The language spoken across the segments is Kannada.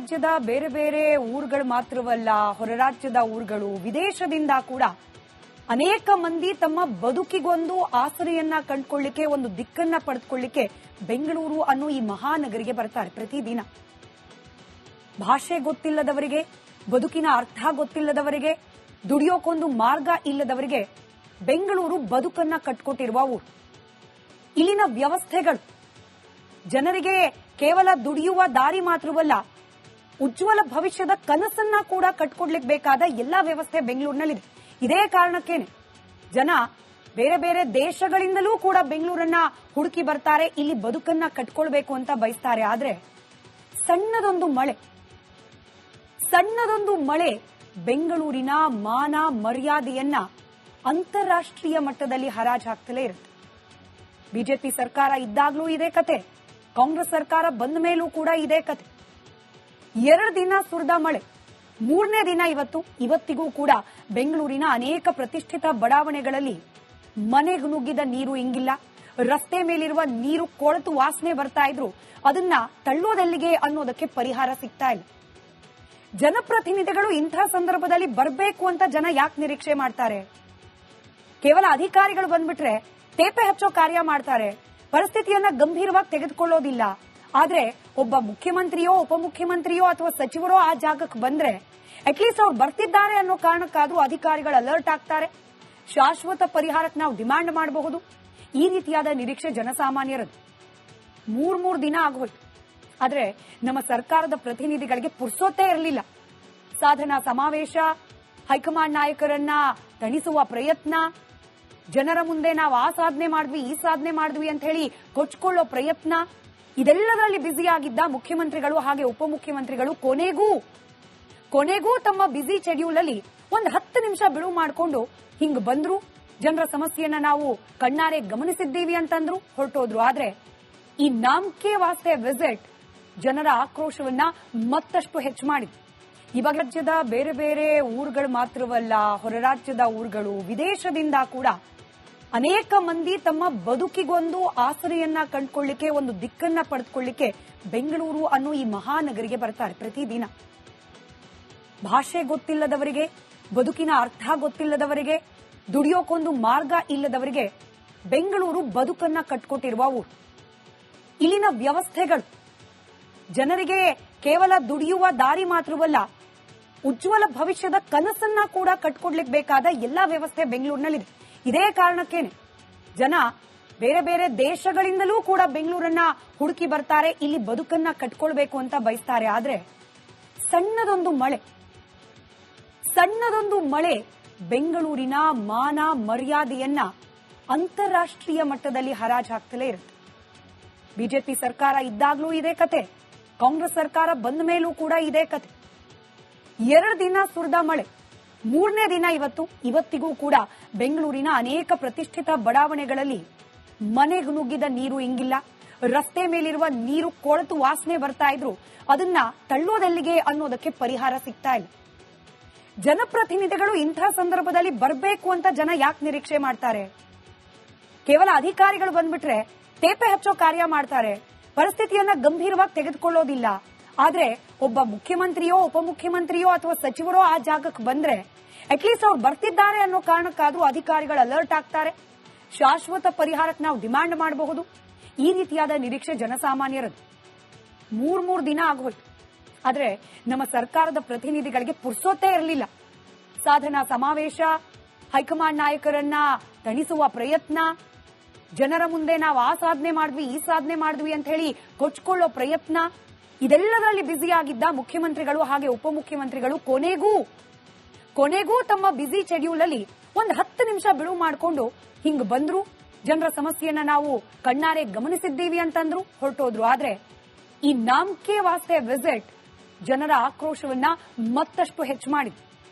ರಾಜ್ಯದ ಬೇರೆ ಬೇರೆ ಊರುಗಳು ಮಾತ್ರವಲ್ಲ, ಹೊರ ರಾಜ್ಯದ ಊರುಗಳು, ವಿದೇಶದಿಂದ ಕೂಡ ಅನೇಕ ಮಂದಿ ತಮ್ಮ ಬದುಕಿಗೊಂದು ಆಸರೆಯನ್ನ ಕಂಡುಕೊಳ್ಳಿಕ್ಕೆ, ಒಂದು ದಿಕ್ಕನ್ನ ಪಡೆದುಕೊಳ್ಳಿಕ್ಕೆ ಬೆಂಗಳೂರು ಅನ್ನೋ ಈ ಮಹಾನಗರಿಗೆ ಬರ್ತಾರೆ ಪ್ರತಿದಿನ. ಭಾಷೆ ಗೊತ್ತಿಲ್ಲದವರಿಗೆ, ಬದುಕಿನ ಅರ್ಥ ಗೊತ್ತಿಲ್ಲದವರಿಗೆ, ದುಡಿಯೋಕೊಂದು ಮಾರ್ಗ ಇಲ್ಲದವರಿಗೆ ಬೆಂಗಳೂರು ಬದುಕನ್ನ ಕಟ್ಕೊಟ್ಟಿರುವ ಊರು. ಇಲ್ಲಿನ ವ್ಯವಸ್ಥೆಗಳು ಜನರಿಗೆ ಕೇವಲ ದುಡಿಯುವ ದಾರಿ ಮಾತ್ರವಲ್ಲ, ಉಜ್ವಲ ಭವಿಷ್ಯದ ಕನಸನ್ನ ಕೂಡ ಕಟ್ಕೊಡ್ಲಿಕ್ಕೆ ಬೇಕಾದ ಎಲ್ಲಾ ವ್ಯವಸ್ಥೆ ಬೆಂಗಳೂರಿನಲ್ಲಿದೆ. ಇದೇ ಕಾರಣಕ್ಕೇನೆ ಜನ ಬೇರೆ ಬೇರೆ ದೇಶಗಳಿಂದಲೂ ಕೂಡ ಬೆಂಗಳೂರನ್ನ ಹುಡುಕಿ ಬರ್ತಾರೆ, ಇಲ್ಲಿ ಬದುಕನ್ನ ಕಟ್ಕೊಳ್ಬೇಕು ಅಂತ ಬಯಸ್ತಾರೆ. ಆದ್ರೆ ಸಣ್ಣದೊಂದು ಮಳೆ ಬೆಂಗಳೂರಿನ ಮಾನ ಮರ್ಯಾದೆಯನ್ನ ಅಂತಾರಾಷ್ಟ್ರೀಯ ಮಟ್ಟದಲ್ಲಿ ಹರಾಜು ಹಾಕ್ತಲೇ ಇರುತ್ತೆ. ಬಿಜೆಪಿ ಸರ್ಕಾರ ಇದ್ದಾಗ್ಲೂ ಇದೇ ಕತೆ, ಕಾಂಗ್ರೆಸ್ ಸರ್ಕಾರ ಬಂದ ಮೇಲೂ ಕೂಡ ಇದೇ ಕತೆ. 2 ದಿನ ಸುರಿದ ಮಳೆ, 3ನೇ ದಿನ ಇವತ್ತಿಗೂ ಕೂಡ ಬೆಂಗಳೂರಿನ ಅನೇಕ ಪ್ರತಿಷ್ಠಿತ ಬಡಾವಣೆಗಳಲ್ಲಿ ಮನೆಗೆ ನುಗ್ಗಿದ ನೀರು ಇಂಗಿಲ್ಲ. ರಸ್ತೆ ಮೇಲಿರುವ ನೀರು ಕೊಳೆತು ವಾಸನೆ ಬರ್ತಾ ಇದ್ರು, ಅದನ್ನ ತಳ್ಳೋದೆಲ್ಲಿಗೆ ಅನ್ನೋದಕ್ಕೆ ಪರಿಹಾರ ಸಿಗ್ತಾ ಇಲ್ಲ. ಜನಪ್ರತಿನಿಧಿಗಳು ಇಂಥ ಸಂದರ್ಭದಲ್ಲಿ ಬರಬೇಕು ಅಂತ ಜನ ಯಾಕೆ ನಿರೀಕ್ಷೆ ಮಾಡ್ತಾರೆ? ಕೇವಲ ಅಧಿಕಾರಿಗಳು ಬಂದ್ಬಿಟ್ರೆ ತೇಪೆ ಹಚ್ಚೋ ಕಾರ್ಯ ಮಾಡ್ತಾರೆ, ಪರಿಸ್ಥಿತಿಯನ್ನ ಗಂಭೀರವಾಗಿ ತೆಗೆದುಕೊಳ್ಳೋದಿಲ್ಲ. ಆದ್ರೆ ಒಬ್ಬ ಮುಖ್ಯಮಂತ್ರಿಯೋ ಉಪಮುಖ್ಯಮಂತ್ರಿಯೋ ಅಥವಾ ಸಚಿವರೋ ಆ ಜಾಗಕ್ಕೆ ಬಂದ್ರೆ ಅಟ್ಲೀಸ್ಟ್ ಅವ್ರು ಬರ್ತಿದ್ದಾರೆ ಅನ್ನೋ ಕಾರಣಕ್ಕಾದ್ರೂ ಅಧಿಕಾರಿಗಳು ಅಲರ್ಟ್ ಆಗ್ತಾರೆ, ಶಾಶ್ವತ ಪರಿಹಾರಕ್ಕೆ ನಾವು ಡಿಮ್ಯಾಂಡ್ ಮಾಡಬಹುದು. ಈ ರೀತಿಯಾದ ನಿರೀಕ್ಷೆ ಜನಸಾಮಾನ್ಯರದ್ದು. 3 ದಿನ ಆಗೋಯ್ತು, ಆದ್ರೆ ನಮ್ಮ ಸರ್ಕಾರದ ಪ್ರತಿನಿಧಿಗಳಿಗೆ ಪುರ್ಸೊತ್ತೇ ಇರಲಿಲ್ಲ. ಸಾಧನಾ ಸಮಾವೇಶ, ಹೈಕಮಾಂಡ್ ನಾಯಕರನ್ನ ತಣಿಸುವ ಪ್ರಯತ್ನ, ಜನರ ಮುಂದೆ ನಾವು ಆ ಸಾಧನೆ ಮಾಡಿದ್ವಿ ಈ ಸಾಧನೆ ಮಾಡಿದ್ವಿ ಅಂತ ಹೇಳಿ ಕೊಚ್ಕೊಳ್ಳೋ ಪ್ರಯತ್ನ, ಇದೆಲ್ಲದರಲ್ಲಿ ಬ್ಯುಸಿಯಾಗಿದ್ದ ಮುಖ್ಯಮಂತ್ರಿಗಳು ಹಾಗೆ ಉಪಮುಖ್ಯಮಂತ್ರಿಗಳು ಕೊನೆಗೂ ತಮ್ಮ ಬ್ಯುಸಿ ಶೆಡ್ಯೂಲ್ ಅಲ್ಲಿ ಒಂದು 10 ನಿಮಿಷ ಬಿಡುವು ಮಾಡಿಕೊಂಡು ಹಿಂಗ್ ಬಂದ್ರು, ಜನರ ಸಮಸ್ಯೆಯನ್ನ ನಾವು ಕಣ್ಣಾರೆ ಗಮನಿಸಿದ್ದೀವಿ ಅಂತಂದ್ರು, ಹೊರಟೋದ್ರು. ಆದ್ರೆ ಈ ನಾಮಕೆ ವಾಸ್ತೆ ವಿಸಿಟ್ ಜನರ ಆಕ್ರೋಶವನ್ನ ಮತ್ತಷ್ಟು ಹೆಚ್ಚು ಮಾಡಿದೆ. ಇವಾಗ ರಾಜ್ಯದ ಬೇರೆ ಬೇರೆ ಊರುಗಳು ಮಾತ್ರವಲ್ಲ, ಹೊರ ರಾಜ್ಯದ ಊರುಗಳು, ವಿದೇಶದಿಂದ ಕೂಡ ಅನೇಕ ಮಂದಿ ತಮ್ಮ ಬದುಕಿಗೊಂದು ಆಸರೆಯನ್ನ ಕಂಡುಕೊಳ್ಳಿಕ್ಕೆ, ಒಂದು ದಿಕ್ಕನ್ನ ಪಡೆದುಕೊಳ್ಳಿಕ್ಕೆ ಬೆಂಗಳೂರು ಅನ್ನೋ ಈ ಮಹಾನಗರಿಗೆ ಬರ್ತಾರೆ ಪ್ರತಿದಿನ. ಭಾಷೆ ಗೊತ್ತಿಲ್ಲದವರಿಗೆ, ಬದುಕಿನ ಅರ್ಥ ಗೊತ್ತಿಲ್ಲದವರಿಗೆ, ದುಡಿಯೋಕೊಂದು ಮಾರ್ಗ ಇಲ್ಲದವರಿಗೆ ಬೆಂಗಳೂರು ಬದುಕನ್ನ ಕಟ್ಕೊಟ್ಟಿರುವ ಊರು. ಇಲ್ಲಿನ ವ್ಯವಸ್ಥೆಗಳು ಜನರಿಗೆ ಕೇವಲ ದುಡಿಯುವ ದಾರಿ ಮಾತ್ರವಲ್ಲ, ಉಜ್ವಲ ಭವಿಷ್ಯದ ಕನಸನ್ನ ಕೂಡ ಕಟ್ಕೊಡ್ಲಿಕ್ಕೆ ಬೇಕಾದ ಎಲ್ಲಾ ವ್ಯವಸ್ಥೆ ಬೆಂಗಳೂರಿನಲ್ಲಿದೆ. ಇದೇ ಕಾರಣಕ್ಕೇನೆ ಜನ ಬೇರೆ ಬೇರೆ ದೇಶಗಳಿಂದಲೂ ಕೂಡ ಬೆಂಗಳೂರನ್ನ ಹುಡುಕಿ ಬರ್ತಾರೆ, ಇಲ್ಲಿ ಬದುಕನ್ನ ಕಟ್ಕೊಳ್ಬೇಕು ಅಂತ ಬಯಸ್ತಾರೆ. ಆದ್ರೆ ಸಣ್ಣದೊಂದು ಮಳೆ ಬೆಂಗಳೂರಿನ ಮಾನ ಮರ್ಯಾದೆಯನ್ನ ಅಂತಾರಾಷ್ಟ್ರೀಯ ಮಟ್ಟದಲ್ಲಿ ಹರಾಜು ಹಾಕ್ತಲೇ ಇರುತ್ತೆ. ಬಿಜೆಪಿ ಸರ್ಕಾರ ಇದ್ದಾಗ್ಲೂ ಇದೇ ಕತೆ, ಕಾಂಗ್ರೆಸ್ ಸರ್ಕಾರ ಬಂದ ಮೇಲೂ ಕೂಡ ಇದೇ ಕತೆ. 2 ದಿನ ಸುರಿದ ಮಳೆ, 3ನೇ ದಿನ ಇವತ್ತಿಗೂ ಕೂಡ ಬೆಂಗಳೂರಿನ ಅನೇಕ ಪ್ರತಿಷ್ಠಿತ ಬಡಾವಣೆಗಳಲ್ಲಿ ಮನೆಗೆ ನುಗ್ಗಿದ ನೀರು ಇಂಗಿಲ್ಲ. ರಸ್ತೆ ಮೇಲಿರುವ ನೀರು ಕೊಳೆತು ವಾಸನೆ ಬರ್ತಾ ಇದ್ರು, ಅದನ್ನ ತಳ್ಳೋದೆಲ್ಲಿಗೆ ಅನ್ನೋದಕ್ಕೆ ಪರಿಹಾರ ಸಿಗ್ತಾ ಇಲ್ಲ. ಜನಪ್ರತಿನಿಧಿಗಳು ಇಂಥ ಸಂದರ್ಭದಲ್ಲಿ ಬರಬೇಕು ಅಂತ ಜನ ಯಾಕೆ ನಿರೀಕ್ಷೆ ಮಾಡ್ತಾರೆ? ಕೇವಲ ಅಧಿಕಾರಿಗಳು ಬಂದ್ಬಿಟ್ರೆ ತೇಪೆ ಹಚ್ಚೋ ಕಾರ್ಯ ಮಾಡ್ತಾರೆ, ಪರಿಸ್ಥಿತಿಯನ್ನ ಗಂಭೀರವಾಗಿ ತೆಗೆದುಕೊಳ್ಳೋದಿಲ್ಲ. ಆದ್ರೆ ಒಬ್ಬ ಮುಖ್ಯಮಂತ್ರಿಯೋ ಉಪಮುಖ್ಯಮಂತ್ರಿಯೋ ಅಥವಾ ಸಚಿವರೋ ಆ ಜಾಗಕ್ಕೆ ಬಂದ್ರೆ ಅಟ್ಲೀಸ್ಟ್ ಅವ್ರು ಬರ್ತಿದ್ದಾರೆ ಅನ್ನೋ ಕಾರಣಕ್ಕಾದ್ರೂ ಅಧಿಕಾರಿಗಳು ಅಲರ್ಟ್ ಆಗ್ತಾರೆ, ಶಾಶ್ವತ ಪರಿಹಾರಕ್ಕೆ ನಾವು ಡಿಮ್ಯಾಂಡ್ ಮಾಡಬಹುದು. ಈ ರೀತಿಯಾದ ನಿರೀಕ್ಷೆ ಜನಸಾಮಾನ್ಯರದ್ದು. 3 ದಿನ ಆಗೋಯ್ತು, ಆದ್ರೆ ನಮ್ಮ ಸರ್ಕಾರದ ಪ್ರತಿನಿಧಿಗಳಿಗೆ ಪುರ್ಸೊತ್ತೇ ಇರಲಿಲ್ಲ. ಸಾಧನಾ ಸಮಾವೇಶ, ಹೈಕಮಾಂಡ್ ನಾಯಕರನ್ನ ತಣಿಸುವ ಪ್ರಯತ್ನ, ಜನರ ಮುಂದೆ ನಾವು ಆ ಸಾಧನೆ ಮಾಡಿದ್ವಿ ಈ ಸಾಧನೆ ಮಾಡಿದ್ವಿ ಅಂತ ಹೇಳಿ ಕೊಚ್ಕೊಳ್ಳೋ ಪ್ರಯತ್ನ, ಇದೆಲ್ಲದರಲ್ಲಿ ಬ್ಯುಸಿಯಾಗಿದ್ದ ಮುಖ್ಯಮಂತ್ರಿಗಳು ಹಾಗೆ ಉಪಮುಖ್ಯಮಂತ್ರಿಗಳು ಕೊನೆಗೂ ತಮ್ಮ ಬ್ಯುಸಿ ಶೆಡ್ಯೂಲ್ ಅಲ್ಲಿ ಒಂದು 10 ನಿಮಿಷ ಬಿಡುವು ಮಾಡಿಕೊಂಡು ಹಿಂಗ್ ಬಂದ್ರು, ಜನರ ಸಮಸ್ಯೆಯನ್ನ ನಾವು ಕಣ್ಣಾರೆ ಗಮನಿಸಿದ್ದೀವಿ ಅಂತಂದ್ರು, ಹೊರಟೋದ್ರು. ಆದ್ರೆ ಈ ನಾಮಕೆ ವಾಸ್ತೆ ವಿಸಿಟ್ ಜನರ ಆಕ್ರೋಶವನ್ನ ಮತ್ತಷ್ಟು ಹೆಚ್ಚು ಮಾಡಿದೆ.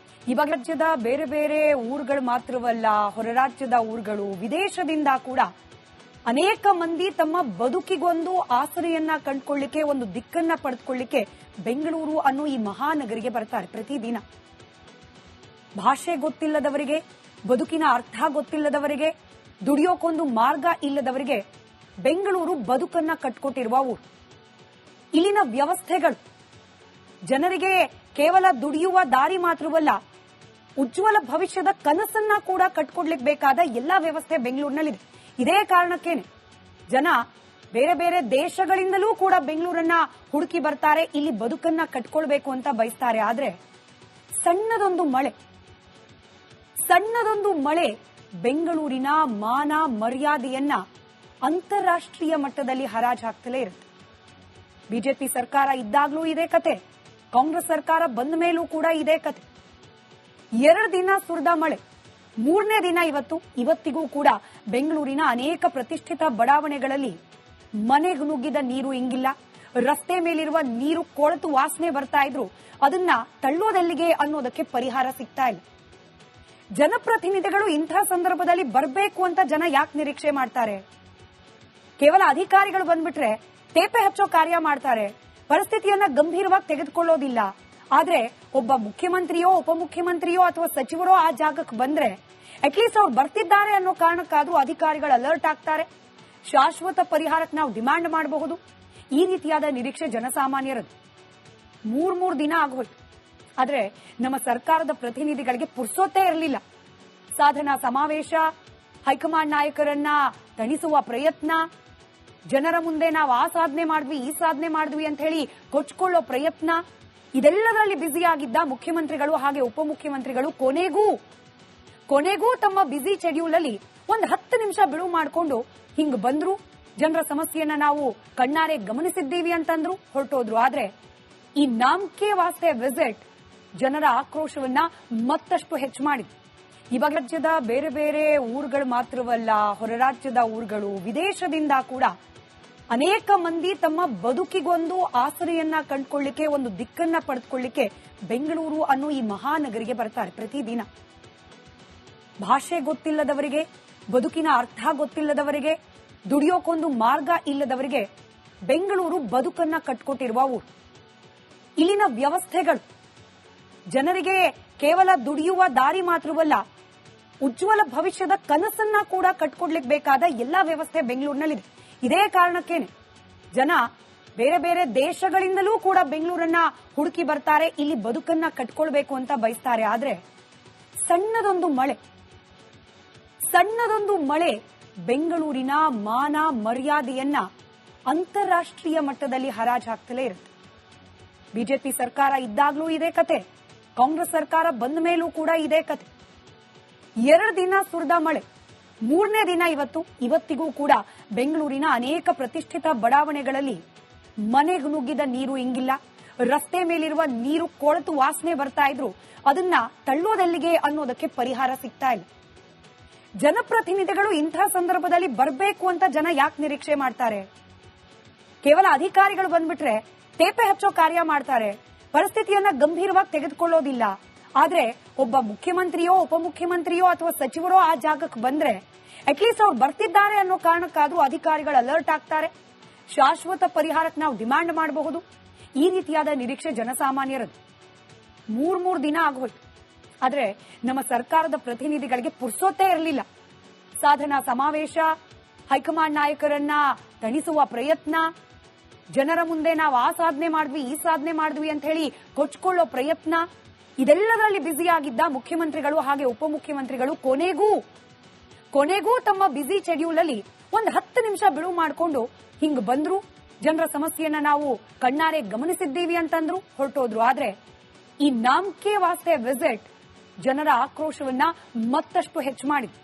ಇವಾಗ ರಾಜ್ಯದ ಬೇರೆ ಬೇರೆ ಊರುಗಳು ಮಾತ್ರವಲ್ಲ, ಹೊರ ರಾಜ್ಯದ ಊರುಗಳು, ವಿದೇಶದಿಂದ ಕೂಡ ಅನೇಕ ಮಂದಿ ತಮ್ಮ ಬದುಕಿಗೊಂದು ಆಸರೆಯನ್ನ ಕಂಡುಕೊಳ್ಳಿಕ್ಕೆ, ಒಂದು ದಿಕ್ಕನ್ನ ಪಡೆದುಕೊಳ್ಳಿಕ್ಕೆ ಬೆಂಗಳೂರು ಅನ್ನೋ ಈ ಮಹಾನಗರಿಗೆ ಬರ್ತಾರೆ ಪ್ರತಿದಿನ. ಭಾಷೆ ಗೊತ್ತಿಲ್ಲದವರಿಗೆ, ಬದುಕಿನ ಅರ್ಥ ಗೊತ್ತಿಲ್ಲದವರಿಗೆ, ದುಡಿಯೋಕೊಂದು ಮಾರ್ಗ ಇಲ್ಲದವರಿಗೆ ಬೆಂಗಳೂರು ಬದುಕನ್ನ ಕಟ್ಕೊಟ್ಟಿರುವ ಊರು. ಇಲ್ಲಿನ ವ್ಯವಸ್ಥೆಗಳು ಜನರಿಗೆ ಕೇವಲ ದುಡಿಯುವ ದಾರಿ ಮಾತ್ರವಲ್ಲ, ಉಜ್ವಲ ಭವಿಷ್ಯದ ಕನಸನ್ನ ಕೂಡ ಕಟ್ಕೊಡ್ಲಿಕ್ಕೆ ಬೇಕಾದ ಎಲ್ಲಾ ವ್ಯವಸ್ಥೆ ಬೆಂಗಳೂರಿನಲ್ಲಿದೆ. ಇದೇ ಕಾರಣಕ್ಕೇನೆ ಜನ ಬೇರೆ ಬೇರೆ ದೇಶಗಳಿಂದಲೂ ಕೂಡ ಬೆಂಗಳೂರನ್ನ ಹುಡುಕಿ ಬರ್ತಾರೆ, ಇಲ್ಲಿ ಬದುಕನ್ನ ಕಟ್ಕೊಳ್ಬೇಕು ಅಂತ ಬಯಸ್ತಾರೆ. ಆದ್ರೆ ಸಣ್ಣದೊಂದು ಮಳೆ ಬೆಂಗಳೂರಿನ ಮಾನ ಮರ್ಯಾದೆಯನ್ನ ಅಂತಾರಾಷ್ಟ್ರೀಯ ಮಟ್ಟದಲ್ಲಿ ಹರಾಜು ಹಾಕ್ತಲೇ ಇರುತ್ತೆ. ಬಿಜೆಪಿ ಸರ್ಕಾರ ಇದ್ದಾಗ್ಲೂ ಇದೇ ಕತೆ, ಕಾಂಗ್ರೆಸ್ ಸರ್ಕಾರ ಬಂದ ಮೇಲೂ ಕೂಡ ಇದೇ ಕತೆ. 2 ದಿನ ಸುರಿದ ಮಳೆ, 3ನೇ ದಿನ ಇವತ್ತಿಗೂ ಕೂಡ ಬೆಂಗಳೂರಿನ ಅನೇಕ ಪ್ರತಿಷ್ಠಿತ ಬಡಾವಣೆಗಳಲ್ಲಿ ಮನೆಗೆ ನುಗ್ಗಿದ ನೀರು ಇಂಗಿಲ್ಲ. ರಸ್ತೆ ಮೇಲಿರುವ ನೀರು ಕೊಳೆತು ವಾಸನೆ ಬರ್ತಾ ಇದ್ರು, ಅದನ್ನ ತಳ್ಳೋದೆಲ್ಲಿಗೆ ಅನ್ನೋದಕ್ಕೆ ಪರಿಹಾರ ಸಿಗ್ತಾ ಇಲ್ಲ. ಜನಪ್ರತಿನಿಧಿಗಳು ಇಂಥ ಸಂದರ್ಭದಲ್ಲಿ ಬರಬೇಕು ಅಂತ ಜನ ಯಾಕೆ ನಿರೀಕ್ಷೆ ಮಾಡ್ತಾರೆ? ಕೇವಲ ಅಧಿಕಾರಿಗಳು ಬಂದ್ಬಿಟ್ರೆ ತೇಪೆ ಹಚ್ಚೋ ಕಾರ್ಯ ಮಾಡ್ತಾರೆ, ಪರಿಸ್ಥಿತಿಯನ್ನ ಗಂಭೀರವಾಗಿ ತೆಗೆದುಕೊಳ್ಳೋದಿಲ್ಲ. ಆದ್ರೆ ಒಬ್ಬ ಮುಖ್ಯಮಂತ್ರಿಯೋ ಉಪಮುಖ್ಯಮಂತ್ರಿಯೋ ಅಥವಾ ಸಚಿವರೋ ಆ ಜಾಗಕ್ಕೆ ಬಂದ್ರೆ ಅಟ್ಲೀಸ್ಟ್ ಅವ್ರು ಬರ್ತಿದ್ದಾರೆ ಅನ್ನೋ ಕಾರಣಕ್ಕಾದ್ರೂ ಅಧಿಕಾರಿಗಳು ಅಲರ್ಟ್ ಆಗ್ತಾರೆ, ಶಾಶ್ವತ ಪರಿಹಾರಕ್ಕೆ ನಾವು ಡಿಮ್ಯಾಂಡ್ ಮಾಡಬಹುದು. ಈ ರೀತಿಯಾದ ನಿರೀಕ್ಷೆ ಜನಸಾಮಾನ್ಯರದ್ದು. 3 ದಿನ ಆಗೋಯ್ತು, ಆದ್ರೆ ನಮ್ಮ ಸರ್ಕಾರದ ಪ್ರತಿನಿಧಿಗಳಿಗೆ ಪುರ್ಸೊತ್ತೇ ಇರಲಿಲ್ಲ. ಸಾಧನಾ ಸಮಾವೇಶ, ಹೈಕಮಾಂಡ್ ನಾಯಕರನ್ನ ತಣಿಸುವ ಪ್ರಯತ್ನ, ಜನರ ಮುಂದೆ ನಾವು ಆ ಸಾಧನೆ ಮಾಡಿದ್ವಿ ಈ ಸಾಧನೆ ಮಾಡಿದ್ವಿ ಅಂತ ಹೇಳಿ ಕೊಚ್ಕೊಳ್ಳೋ ಪ್ರಯತ್ನ, ಇದೆಲ್ಲದರಲ್ಲಿ ಬ್ಯುಸಿಯಾಗಿದ್ದ ಮುಖ್ಯಮಂತ್ರಿಗಳು ಹಾಗೆ ಉಪಮುಖ್ಯಮಂತ್ರಿಗಳು ಕೊನೆಗೂ ತಮ್ಮ ಬ್ಯುಸಿ ಶೆಡ್ಯೂಲ್ ಅಲ್ಲಿ 10 ನಿಮಿಷ ಬಿಡುವು ಮಾಡಿಕೊಂಡು ಹಿಂಗ್ ಬಂದ್ರು, ಜನರ ಸಮಸ್ಯೆಯನ್ನ ನಾವು ಕಣ್ಣಾರೆ ಗಮನಿಸಿದ್ದೀವಿ ಅಂತಂದ್ರು, ಹೊರಟೋದ್ರು. ಆದ್ರೆ ಈ ನಾಮಕೆ ವಾಸ್ತೆ ವಿಸಿಟ್ ಜನರ ಆಕ್ರೋಶವನ್ನ ಮತ್ತಷ್ಟು ಹೆಚ್ಚು ಮಾಡಿದೆ. ಇವಾಗ ರಾಜ್ಯದ ಬೇರೆ ಬೇರೆ ಊರುಗಳು ಮಾತ್ರವಲ್ಲ, ಹೊರ ರಾಜ್ಯದ ಊರುಗಳು, ವಿದೇಶದಿಂದ ಕೂಡ ಅನೇಕ ಮಂದಿ ತಮ್ಮ ಬದುಕಿಗೊಂದು ಆಸರೆಯನ್ನ ಕಂಡುಕೊಳ್ಳಿಕ್ಕೆ, ಒಂದು ದಿಕ್ಕನ್ನ ಪಡೆದುಕೊಳ್ಳಿಕ್ಕೆ ಬೆಂಗಳೂರು ಅನ್ನೋ ಈ ಮಹಾನಗರಿಗೆ ಬರ್ತಾರೆ ಪ್ರತಿದಿನ. ಭಾಷೆ ಗೊತ್ತಿಲ್ಲದವರಿಗೆ, ಬದುಕಿನ ಅರ್ಥ ಗೊತ್ತಿಲ್ಲದವರಿಗೆ, ದುಡಿಯೋಕೊಂದು ಮಾರ್ಗ ಇಲ್ಲದವರಿಗೆ ಬೆಂಗಳೂರು ಬದುಕನ್ನ ಕಟ್ಕೊಟ್ಟಿರುವ ಊರು. ಇಲ್ಲಿನ ವ್ಯವಸ್ಥೆಗಳು ಜನರಿಗೆ ಕೇವಲ ದುಡಿಯುವ ದಾರಿ ಮಾತ್ರವಲ್ಲ, ಉಜ್ವಲ ಭವಿಷ್ಯದ ಕನಸನ್ನ ಕೂಡ ಕಟ್ಕೊಡ್ಲಿಕ್ಕೆ ಬೇಕಾದ ಎಲ್ಲಾ ವ್ಯವಸ್ಥೆ ಬೆಂಗಳೂರಿನಲ್ಲಿದೆ. ಇದೇ ಕಾರಣಕ್ಕೇನೆ ಜನ ಬೇರೆ ಬೇರೆ ದೇಶಗಳಿಂದಲೂ ಕೂಡ ಬೆಂಗಳೂರನ್ನ ಹುಡುಕಿ ಬರ್ತಾರೆ, ಇಲ್ಲಿ ಬದುಕನ್ನ ಕಟ್ಕೊಳ್ಬೇಕು ಅಂತ ಬಯಸ್ತಾರೆ. ಆದ್ರೆ ಸಣ್ಣದೊಂದು ಮಳೆ ಬೆಂಗಳೂರಿನ ಮಾನ ಮರ್ಯಾದೆಯನ್ನ ಅಂತಾರಾಷ್ಟ್ರೀಯ ಮಟ್ಟದಲ್ಲಿ ಹರಾಜು ಹಾಕ್ತಲೇ ಇರುತ್ತೆ. ಬಿಜೆಪಿ ಸರ್ಕಾರ ಇದ್ದಾಗ್ಲೂ ಇದೇ ಕತೆ, ಕಾಂಗ್ರೆಸ್ ಸರ್ಕಾರ ಬಂದ ಮೇಲೂ ಕೂಡ ಇದೇ ಕತೆ. 2 ದಿನ ಸುರಿದ ಮಳೆ, 3ನೇ ದಿನ ಇವತ್ತಿಗೂ ಕೂಡ ಬೆಂಗಳೂರಿನ ಅನೇಕ ಪ್ರತಿಷ್ಠಿತ ಬಡಾವಣೆಗಳಲ್ಲಿ ಮನೆಗೆ ನುಗ್ಗಿದ ನೀರು ಇಂಗಿಲ್ಲ. ರಸ್ತೆ ಮೇಲಿರುವ ನೀರು ಕೊಳೆತು ವಾಸನೆ ಬರ್ತಾ ಇದ್ರು, ಅದನ್ನ ತಳ್ಳೋದೆಲ್ಲಿಗೆ ಅನ್ನೋದಕ್ಕೆ ಪರಿಹಾರ ಸಿಗ್ತಾ ಇಲ್ಲ. ಜನಪ್ರತಿನಿಧಿಗಳು ಇಂಥ ಸಂದರ್ಭದಲ್ಲಿ ಬರಬೇಕು ಅಂತ ಜನ ಯಾಕೆ ನಿರೀಕ್ಷೆ ಮಾಡ್ತಾರೆ? ಕೇವಲ ಅಧಿಕಾರಿಗಳು ಬಂದ್ಬಿಟ್ರೆ ತೇಪೆ ಹಚ್ಚೋ ಕಾರ್ಯ ಮಾಡ್ತಾರೆ, ಪರಿಸ್ಥಿತಿಯನ್ನ ಗಂಭೀರವಾಗಿ ತೆಗೆದುಕೊಳ್ಳೋದಿಲ್ಲ. ಆದ್ರೆ ಒಬ್ಬ ಮುಖ್ಯಮಂತ್ರಿಯೋ ಉಪಮುಖ್ಯಮಂತ್ರಿಯೋ ಅಥವಾ ಸಚಿವರೋ ಆ ಜಾಗಕ್ಕೆ ಬಂದ್ರೆ ಅಟ್ಲೀಸ್ಟ್ ಅವ್ರು ಬರ್ತಿದ್ದಾರೆ ಅನ್ನೋ ಕಾರಣಕ್ಕಾದ್ರೂ ಅಧಿಕಾರಿಗಳು ಅಲರ್ಟ್ ಆಗ್ತಾರೆ, ಶಾಶ್ವತ ಪರಿಹಾರಕ್ಕೆ ನಾವು ಡಿಮ್ಯಾಂಡ್ ಮಾಡಬಹುದು. ಈ ರೀತಿಯಾದ ನಿರೀಕ್ಷೆ ಜನಸಾಮಾನ್ಯರದ್ದು. 3 ದಿನ ಆಗೋಯ್ತು, ಆದ್ರೆ ನಮ್ಮ ಸರ್ಕಾರದ ಪ್ರತಿನಿಧಿಗಳಿಗೆ ಪುರ್ಸೊತ್ತೇ ಇರಲಿಲ್ಲ. ಸಾಧನಾ ಸಮಾವೇಶ, ಹೈಕಮಾಂಡ್ ನಾಯಕರನ್ನ ತಣಿಸುವ ಪ್ರಯತ್ನ, ಜನರ ಮುಂದೆ ನಾವು ಆ ಸಾಧನೆ ಮಾಡಿದ್ವಿ ಈ ಸಾಧನೆ ಮಾಡಿದ್ವಿ ಅಂತ ಹೇಳಿ ಕೊಚ್ಕೊಳ್ಳೋ ಪ್ರಯತ್ನ, ಇದೆಲ್ಲದರಲ್ಲಿ ಬ್ಯುಸಿಯಾಗಿದ್ದ ಮುಖ್ಯಮಂತ್ರಿಗಳು ಹಾಗೆ ಉಪಮುಖ್ಯಮಂತ್ರಿಗಳು ಕೊನೆಗೂ ತಮ್ಮ ಬ್ಯುಸಿ ಶೆಡ್ಯೂಲ್ ಅಲ್ಲಿ 10 ನಿಮಿಷ ಬಿಡುವು ಮಾಡಿಕೊಂಡು ಹಿಂಗ್ ಬಂದ್ರು, ಜನರ ಸಮಸ್ಯೆಯನ್ನ ನಾವು ಕಣ್ಣಾರೆ ಗಮನಿಸಿದ್ದೀವಿ ಅಂತಂದ್ರು, ಹೊರಟೋದ್ರು. ಆದ್ರೆ ಈ ನಾಮಕೆ ವಾಸ್ತೆ ವಿಸಿಟ್ ಜನರ ಆಕ್ರೋಶವನ್ನ ಮತ್ತಷ್ಟು ಹೆಚ್ಚು ಮಾಡಿದೆ.